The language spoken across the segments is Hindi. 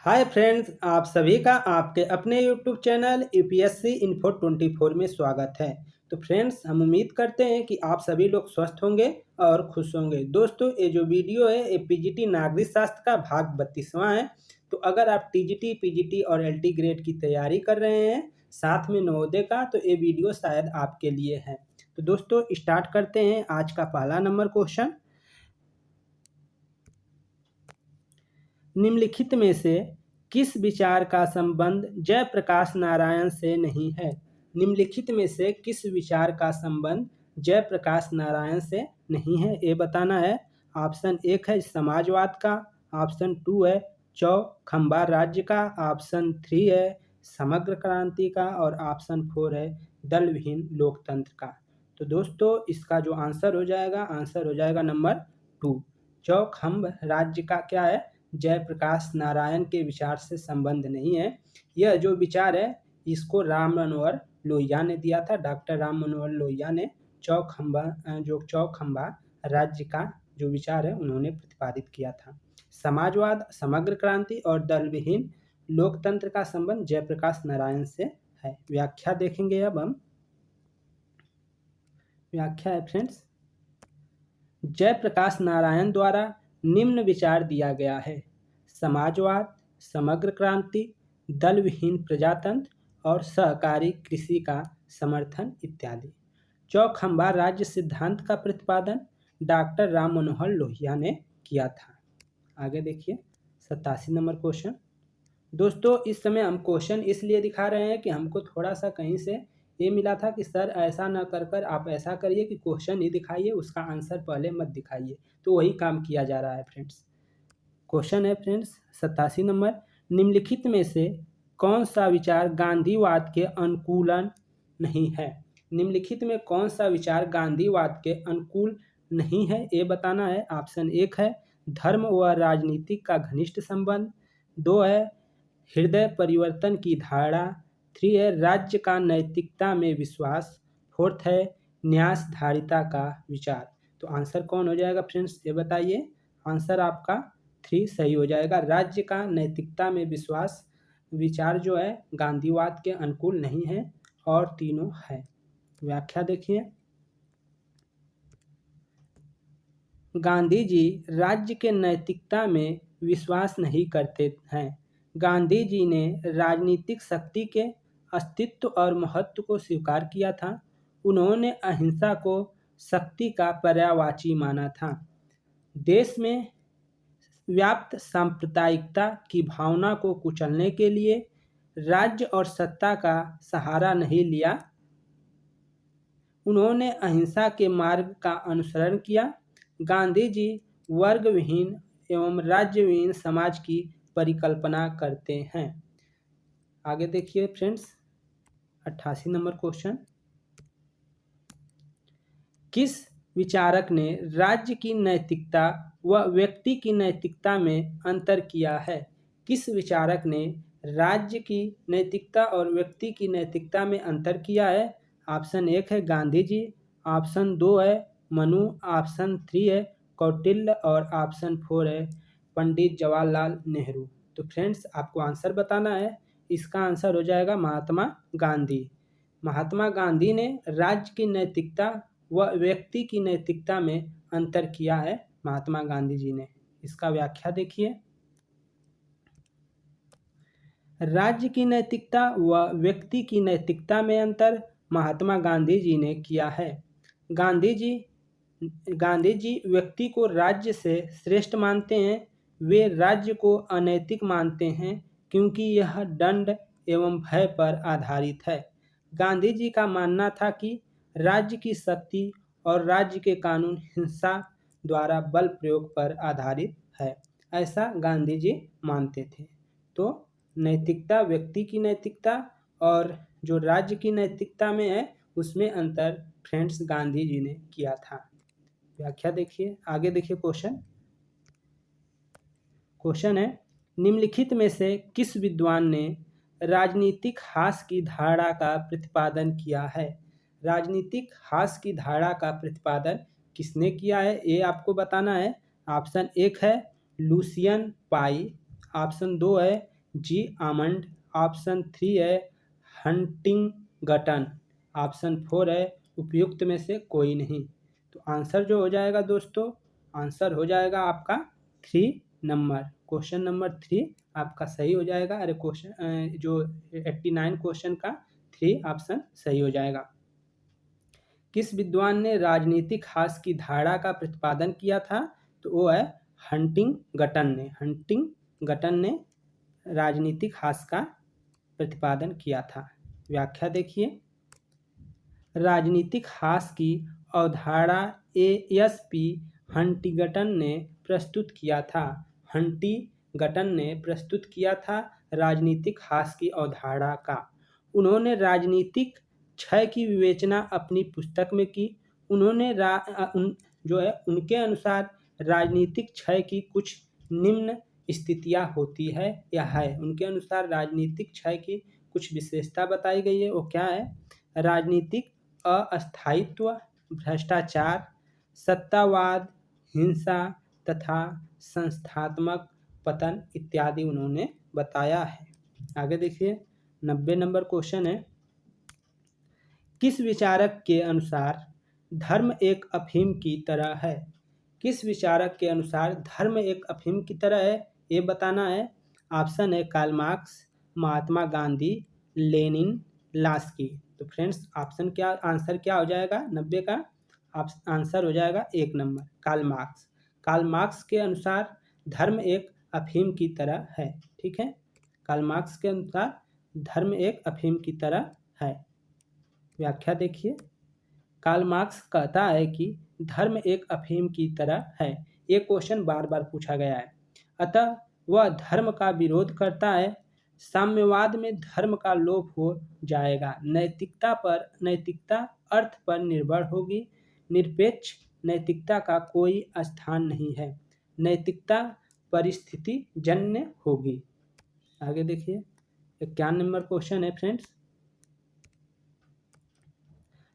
हाय फ्रेंड्स, आप सभी का आपके अपने यूट्यूब चैनल यूपीएससी इन्फो 24 में स्वागत है। तो फ्रेंड्स, हम उम्मीद करते हैं कि आप सभी लोग स्वस्थ होंगे और खुश होंगे। दोस्तों, ये जो वीडियो है ये पीजीटी नागरिक शास्त्र का भाग 32वां है। तो अगर आप टीजीटी, पीजीटी और एलटी ग्रेड की तैयारी कर रहे हैं, साथ में नवोदय का, तो ये वीडियो शायद आपके लिए है। तो दोस्तों, स्टार्ट करते हैं आज का पहला नंबर क्वेश्चन। निम्नलिखित में से किस विचार का संबंध जयप्रकाश नारायण से नहीं है? निम्नलिखित में से किस विचार का संबंध जयप्रकाश नारायण से नहीं है, ये बताना है। ऑप्शन 1 है समाजवाद का, ऑप्शन 2 है चौखंबा राज्य का, ऑप्शन 3 है समग्र क्रांति का और ऑप्शन 4 है दल विहीन लोकतंत्र का। तो दोस्तों, इसका जो आंसर हो जाएगा नंबर 2। चौखंब राज्य का क्या है? जयप्रकाश नारायण के विचार से संबंध नहीं है। यह जो विचार है इसको राम मनोहर लोहिया ने दिया था। डॉक्टर राम मनोहर लोहिया ने चौखंबा राज्य का जो विचार है उन्होंने प्रतिपादित किया था। समाजवाद, समग्र क्रांति और दल विहीन लोकतंत्र का संबंध जयप्रकाश नारायण से है। व्याख्या देखेंगे अब हम। व्याख्या है फ्रेंड्स, जयप्रकाश नारायण द्वारा निम्न विचार दिया गया है: समाजवाद, समग्र क्रांति, दल विहीन प्रजातंत्र और सहकारी कृषि का समर्थन इत्यादि। चौखंबा राज्य सिद्धांत का प्रतिपादन डॉक्टर राम मनोहर लोहिया ने किया था। आगे देखिए 87 नंबर क्वेश्चन। दोस्तों, इस समय हम क्वेश्चन इसलिए दिखा रहे हैं कि हमको थोड़ा सा कहीं से ये मिला था कि सर ऐसा ना कर आप ऐसा करिए कि क्वेश्चन ही दिखाइए, उसका आंसर पहले मत दिखाइए। तो वही काम किया जा रहा है फ्रेंड्स। क्वेश्चन है फ्रेंड्स 87 नंबर। निम्नलिखित में से कौन सा विचार गांधीवाद के अनुकूलन नहीं है? निम्नलिखित में कौन सा विचार गांधीवाद के अनुकूल नहीं है, ये बताना है। ऑप्शन 1 है धर्म व राजनीति का घनिष्ठ संबंध, 2 है हृदय परिवर्तन की धारणा, 3 है राज्य का नैतिकता में विश्वास, 4th है न्यासधारिता का विचार। तो आंसर कौन हो जाएगा फ्रेंड्स, ये बताइए। आंसर आपका 3 सही हो जाएगा। राज्य का नैतिकता में विश्वास विचार जो है गांधीवाद के अनुकूल नहीं है और तीनों है। व्याख्या देखिए, गांधी जी राज्य के नैतिकता में विश्वास नहीं करते हैं। गांधी जी ने राजनीतिक शक्ति के अस्तित्व और महत्व को स्वीकार किया था। उन्होंने अहिंसा को शक्ति का पर्यायवाची माना था। देश में व्याप्त सांप्रदायिकता की भावना को कुचलने के लिए राज्य और सत्ता का सहारा नहीं लिया। उन्होंने अहिंसा के मार्ग का अनुसरण किया। गांधी जी वर्ग विहीन एवं राज्य विहीन समाज की परिकल्पना करते हैं। आगे देखिए फ्रेंड्स 88 नंबर क्वेश्चन। किस विचारक ने राज्य की नैतिकता व व्यक्ति की नैतिकता में अंतर किया है? किस विचारक ने राज्य की नैतिकता और व्यक्ति की नैतिकता में अंतर किया है? ऑप्शन 1 है गांधी जी, ऑप्शन 2 है मनु, ऑप्शन 3 है कौटिल्य और ऑप्शन 4 है पंडित जवाहरलाल नेहरू। तो फ्रेंड्स, आपको आंसर बताना है। इसका आंसर हो जाएगा महात्मा गांधी। महात्मा गांधी ने राज्य की नैतिकता व व्यक्ति की नैतिकता में अंतर किया है। महात्मा गांधी जी ने। इसका व्याख्या देखिए, राज्य की नैतिकता व व्यक्ति की नैतिकता में अंतर महात्मा गांधी जी ने किया है। गांधी जी व्यक्ति को राज्य से श्रेष्ठ मानते हैं। वे राज्य को अनैतिक मानते हैं क्योंकि यह दंड एवं भय पर आधारित है। गांधी जी का मानना था कि राज्य की शक्ति और राज्य के कानून हिंसा द्वारा बल प्रयोग पर आधारित है, ऐसा गांधी जी मानते थे। तो नैतिकता, व्यक्ति की नैतिकता और जो राज्य की नैतिकता में है उसमें अंतर फ्रेंड्स गांधी जी ने किया था। व्याख्या देखिए, आगे देखिए क्वेश्चन है निम्नलिखित में से किस विद्वान ने राजनीतिक हास की धारणा का प्रतिपादन किया है? राजनीतिक हास की धारणा का प्रतिपादन किसने किया है, ये आपको बताना है। ऑप्शन 1 है लुसियन पाई, ऑप्शन 2 है जी आमंड, ऑप्शन 3 है हंटिंगटन, ऑप्शन 4 है उपयुक्त में से कोई नहीं। तो आंसर जो हो जाएगा दोस्तों, आंसर हो जाएगा आपका 3 नंबर, क्वेश्चन नंबर 3 आपका सही हो जाएगा। अरे क्वेश्चन जो 89 क्वेश्चन का 3 ऑप्शन सही हो जाएगा। किस विद्वान ने राजनीतिक हास की धारा का प्रतिपादन किया था? तो वो है हंटिंगटन ने। हंटिंगटन ने राजनीतिक हास का प्रतिपादन किया था। व्याख्या देखिए, राजनीतिक हास की अवधारणा एएसपी हंटिंगटन ने प्रस्तुत किया था। हंटिंगटन ने प्रस्तुत किया था राजनीतिक हास की अवधारणा का। उन्होंने राजनीतिक क्षय की विवेचना अपनी पुस्तक में की। उन्होंने उनके अनुसार राजनीतिक क्षय की कुछ निम्न स्थितियां होती है या है। उनके अनुसार राजनीतिक क्षय की कुछ विशेषता बताई गई है। वो क्या है? राजनीतिक अस्थायित्व, भ्रष्टाचार, सत्तावाद, हिंसा तथा संस्थात्मक पतन इत्यादि उन्होंने बताया है। आगे देखिए, 90 नंबर क्वेश्चन है, किस विचारक के अनुसार धर्म एक अफीम की तरह है? किस विचारक के अनुसार धर्म एक अफीम की तरह है, ये बताना है। ऑप्शन है Karl Marx, Mahatma Gandhi, Lenin, Laski. तो फ्रेंड्स ऑप्शन क्या, आंसर क्या हो जाएगा 90 का? आंसर हो जाएगा 1 number, Karl Marx. Karl Marx के अनुसार धर्म एक अफीम की तरह है। ठीक है, कार्ल मार्क्स के अनुसार धर्म एक अफीम की तरह है। व्याख्या देखिए, कार्ल मार्क्स कहता है कि धर्म एक अफीम की तरह है। ये क्वेश्चन बार बार पूछा गया है। अतः वह धर्म का विरोध करता है। साम्यवाद में धर्म का लोप हो जाएगा। नैतिकता अर्थ पर निर्भर होगी। निरपेक्ष नैतिकता का कोई स्थान नहीं है। नैतिकता परिस्थिति जन्य होगी। आगे देखिए, 51 नंबर क्वेश्चन है फ्रेंड्स,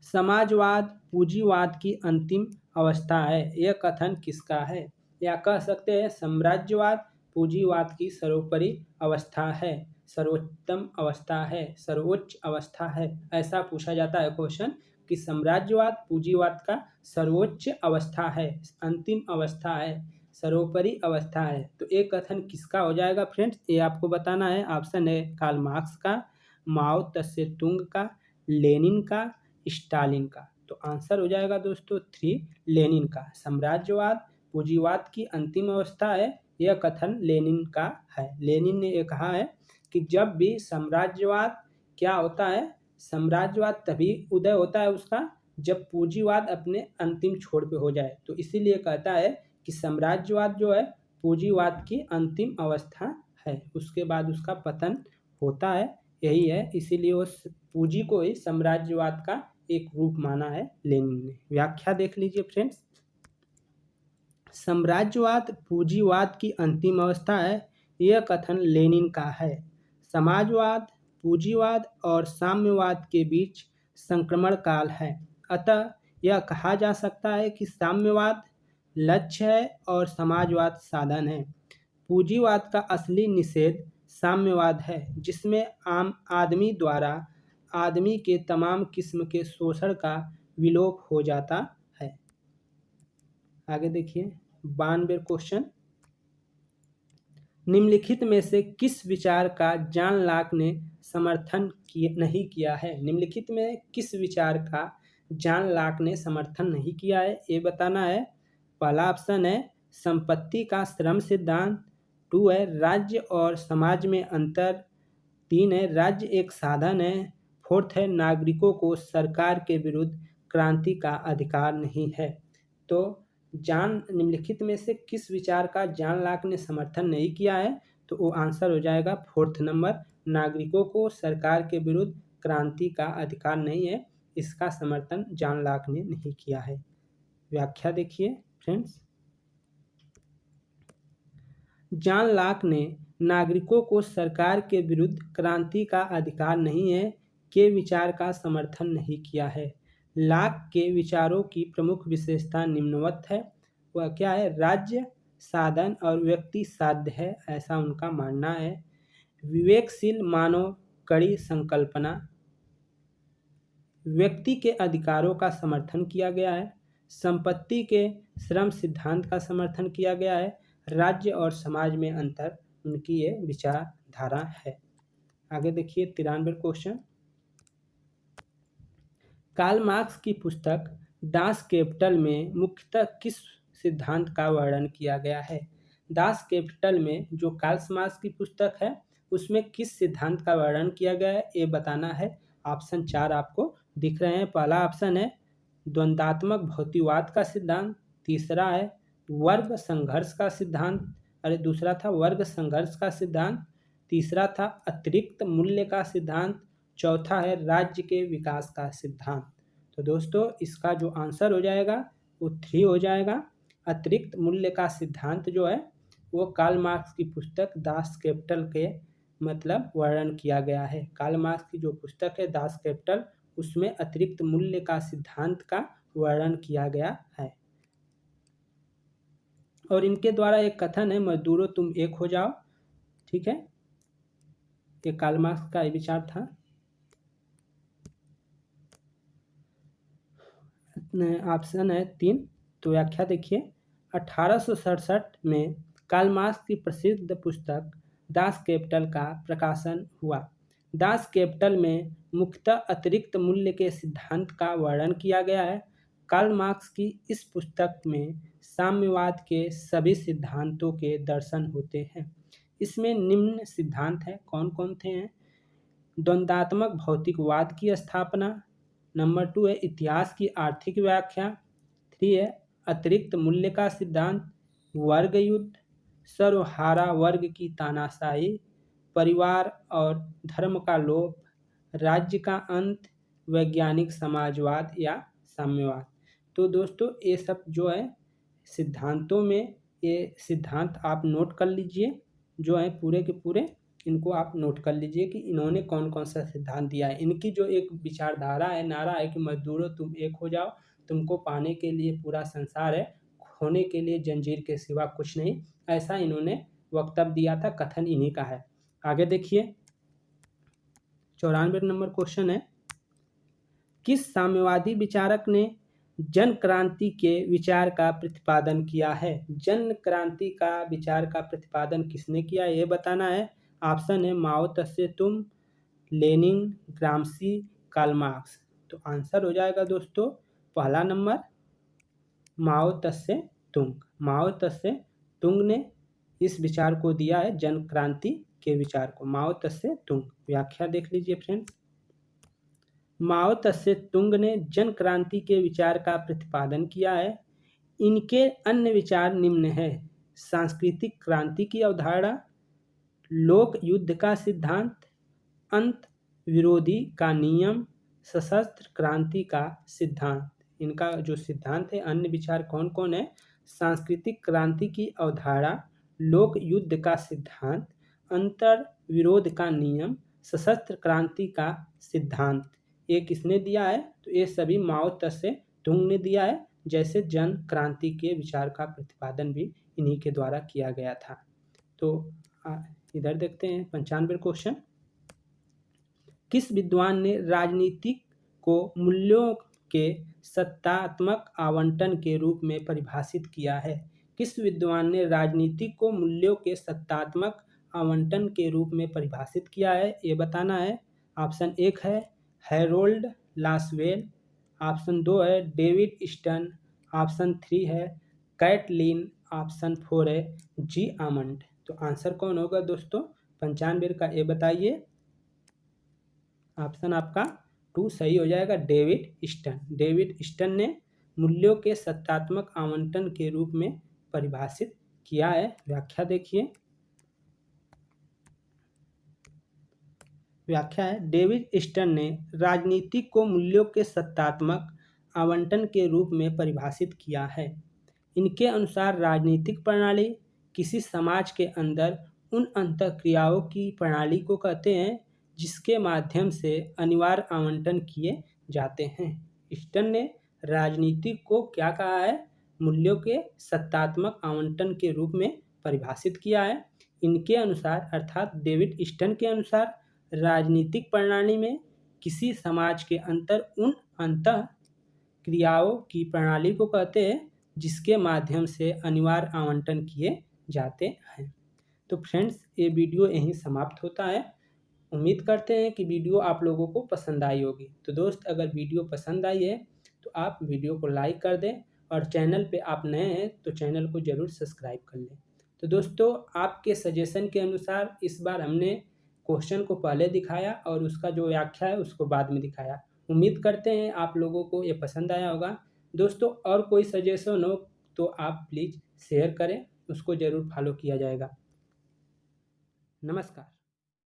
समाजवाद पूंजीवाद की अंतिम अवस्था है, यह कथन किसका है? या कह सकते हैं साम्राज्यवाद पूंजीवाद की सर्वोपरि अवस्था है, सर्वोत्तम अवस्था है, सर्वोच्च अवस्था है। ऐसा पूछा जाता है क्वेश्चन कि साम्राज्यवाद पूंजीवाद का सर्वोच्च अवस्था है, अंतिम अवस्था है, सर्वोपरि अवस्था है। तो एक कथन किसका हो जाएगा फ्रेंड्स, ये आपको बताना है। ऑप्शन है कार्ल मार्क्स का, माओ त्से तुंग का, लेनिन का, स्टालिन का। तो आंसर हो जाएगा दोस्तों 3 लेनिन का। साम्राज्यवाद पूंजीवाद की अंतिम अवस्था है, यह कथन लेनिन का है। लेनिन ने ये कहा है कि जब भी साम्राज्यवाद क्या होता है, साम्राज्यवाद तभी उदय होता है उसका जब पूंजीवाद अपने अंतिम छोर पे हो जाए। तो इसीलिए कहता है कि साम्राज्यवाद जो है पूंजीवाद की अंतिम अवस्था है, उसके बाद उसका पतन होता है, यही है। इसीलिए उस पूंजी को ही साम्राज्यवाद का एक रूप माना है लेनिन ने। व्याख्या देख लीजिए फ्रेंड्स, साम्राज्यवाद पूंजीवाद की अंतिम अवस्था है, यह कथन लेनिन का है। समाजवाद पूंजीवाद और साम्यवाद के बीच संक्रमण काल है। अतः यह कहा जा सकता है कि साम्यवाद लक्ष्य है और समाजवाद साधन है। पूंजीवाद का असली निषेध साम्यवाद है, जिसमें आम आदमी द्वारा आदमी के तमाम किस्म के शोषण का विलोप हो जाता है। आगे देखिए, 92 क्वेश्चन, निम्नलिखित में से किस विचार का जॉन लॉक ने समर्थन नहीं किया है? निम्नलिखित में किस विचार का जॉन लॉक ने समर्थन नहीं किया है, ये बताना है। पहला ऑप्शन है संपत्ति का श्रम सिद्धांत, 2 है राज्य और समाज में अंतर, 3 है राज्य एक साधन है, 4th है नागरिकों को सरकार के विरुद्ध क्रांति का अधिकार नहीं है। तो निम्नलिखित में से किस विचार का जॉन लॉक ने समर्थन नहीं किया है? तो वो आंसर हो जाएगा 4th नंबर, नागरिकों को सरकार के विरुद्ध क्रांति का अधिकार नहीं है, इसका समर्थन जॉन लॉक ने नहीं किया है। व्याख्या देखिए फ्रेंड्स, जॉन लॉक ने नागरिकों को सरकार के विरुद्ध क्रांति का अधिकार नहीं है के विचार का समर्थन नहीं किया है। लॉक के विचारों की प्रमुख विशेषता निम्नवत है। वह क्या है? राज्य साधन और व्यक्ति साध्य है, ऐसा उनका मानना है। विवेकशील मानव कड़ी संकल्पना, व्यक्ति के अधिकारों का समर्थन किया गया है। संपत्ति के श्रम सिद्धांत का समर्थन किया गया है। राज्य और समाज में अंतर, उनकी ये विचारधारा है। आगे देखिए 93 क्वेश्चन। कार्ल मार्क्स की पुस्तक दास कैपिटल में मुख्यतः किस सिद्धांत का वर्णन किया गया है? दास कैपिटल में जो कार्ल मार्क्स की पुस्तक है उसमें किस सिद्धांत का वर्णन किया गया है ये बताना है। ऑप्शन 4 आपको दिख रहे हैं। पहला ऑप्शन है द्वंद्वात्मक भौतिकवाद का सिद्धांत, तीसरा है वर्ग संघर्ष का सिद्धांत, दूसरा था वर्ग संघर्ष का सिद्धांत, तीसरा था अतिरिक्त मूल्य का सिद्धांत, चौथा है राज्य के विकास का सिद्धांत। तो दोस्तों इसका जो आंसर हो जाएगा वो 3 हो जाएगा। अतिरिक्त मूल्य का सिद्धांत जो है वो कार्ल मार्क्स की पुस्तक दास कैपिटल के मतलब वर्णन किया गया है। कार्ल मार्क्स की जो पुस्तक है दास कैपिटल, उसमें अतिरिक्त मूल्य का सिद्धांत का वर्णन किया गया है। और इनके द्वारा एक कथन है, मजदूरों तुम एक हो जाओ। ठीक है, ये कार्ल मार्क्स का विचार था। ऑप्शन है 3। तो व्याख्या देखिए। 1867 में कार्ल मार्क्स की प्रसिद्ध पुस्तक दास कैपिटल का प्रकाशन हुआ। दास कैपिटल में मुख्यतः अतिरिक्त मूल्य के सिद्धांत का वर्णन किया गया है। कार्ल मार्क्स की इस पुस्तक में साम्यवाद के सभी सिद्धांतों के दर्शन होते हैं। इसमें निम्न सिद्धांत हैं, कौन कौन थे हैं? द्वंद्वात्मक भौतिकवाद की स्थापना, नंबर 2 है इतिहास की आर्थिक व्याख्या, 3 है अतिरिक्त मूल्य का सिद्धांत, वर्ग युद्ध, सर्वहारा वर्ग की तानाशाही, परिवार और धर्म का लोप, राज्य का अंत, वैज्ञानिक समाजवाद या साम्यवाद। तो दोस्तों ये सब जो है सिद्धांतों में, ये सिद्धांत आप नोट कर लीजिए, जो है पूरे के पूरे इनको आप नोट कर लीजिए कि इन्होंने कौन कौन सा सिद्धांत दिया है। इनकी जो एक विचारधारा है, नारा है कि मजदूरों तुम एक हो जाओ, तुमको पाने के लिए पूरा संसार है, खोने के लिए जंजीर के सिवा कुछ नहीं, ऐसा इन्होंने वक्तव्य दिया था। कथन इन्हीं का है। आगे देखिए 94 नंबर क्वेश्चन है, किस साम्यवादी विचारक ने जन क्रांति के विचार का प्रतिपादन किया है? जन क्रांति का विचार का प्रतिपादन किसने किया ये बताना है। ऑप्शन है माओ त्से तुंग, लेनिन, ग्रामसी, कार्ल मार्क्स। तो आंसर हो जाएगा दोस्तों पहला नंबर माओ त्से तुंग। माओ त्से तुंग ने इस विचार को दिया है, जन क्रांति के विचार को, माओ त्से तुंग। व्याख्या देख लीजिए फ्रेंड्स। माओ त्से तुंग ने जन क्रांति के विचार का प्रतिपादन किया है। इनके अन्य विचार निम्न है: सांस्कृतिक क्रांति की अवधारणा, लोक युद्ध का सिद्धांत, अंत विरोधी का नियम, सशस्त्र क्रांति का सिद्धांत। इनका जो सिद्धांत है, अन्य विचार कौन कौन है? सांस्कृतिक क्रांति की अवधारणा, लोक युद्ध का सिद्धांत, अंतर विरोध का नियम, सशस्त्र क्रांति का सिद्धांत। ये किसने दिया है? तो ये सभी माओ त्से तुंग ने दिया है। जैसे जन क्रांति के विचार का प्रतिपादन भी इन्हीं के द्वारा किया गया था। तो इधर देखते हैं 95 क्वेश्चन। किस विद्वान ने राजनीति को मूल्यों के सत्तात्मक आवंटन के रूप में परिभाषित किया है? किस विद्वान ने राजनीति को मूल्यों के सत्तात्मक आवंटन के रूप में परिभाषित किया है ये बताना है। ऑप्शन 1 है हैरोल्ड लासवेल, ऑप्शन 2 है डेविड स्टन, ऑप्शन 3 है कैटलिन, ऑप्शन 4 है जी आमंड। तो आंसर कौन होगा दोस्तों 95 का ये बताइए। ऑप्शन आपका 2 सही हो जाएगा, डेविड स्टन। डेविड स्टन ने मूल्यों के सत्तात्मक आवंटन के रूप में परिभाषित किया है। व्याख्या देखिए। व्याख्या है, डेविड स्टन ने राजनीति को मूल्यों के सत्तात्मक आवंटन के रूप में परिभाषित किया है। इनके अनुसार राजनीतिक प्रणाली किसी समाज के अंदर उन अंतःक्रियाओं की प्रणाली को कहते हैं जिसके माध्यम से अनिवार्य आवंटन किए जाते हैं। स्टन ने राजनीति को क्या कहा है? मूल्यों के सत्तात्मक आवंटन के रूप में परिभाषित किया है। इनके अनुसार अर्थात डेविड स्टन के अनुसार राजनीतिक प्रणाली में किसी समाज के अंतर उन अंतः क्रियाओं की प्रणाली को कहते हैं जिसके माध्यम से अनिवार्य आवंटन किए जाते हैं। तो फ्रेंड्स, ये वीडियो यहीं समाप्त होता है। उम्मीद करते हैं कि वीडियो आप लोगों को पसंद आई होगी। तो दोस्त, अगर वीडियो पसंद आई है तो आप वीडियो को लाइक कर दें और चैनल पे आप नए हैं तो चैनल को ज़रूर सब्सक्राइब कर लें। तो दोस्तों, आपके सजेशन के अनुसार इस बार हमने क्वेश्चन को पहले दिखाया और उसका जो व्याख्या है उसको बाद में दिखाया। उम्मीद करते हैं आप लोगों को ये पसंद आया होगा। दोस्तों, और कोई सजेशन हो तो आप प्लीज़ शेयर करें, उसको ज़रूर फॉलो किया जाएगा। नमस्कार।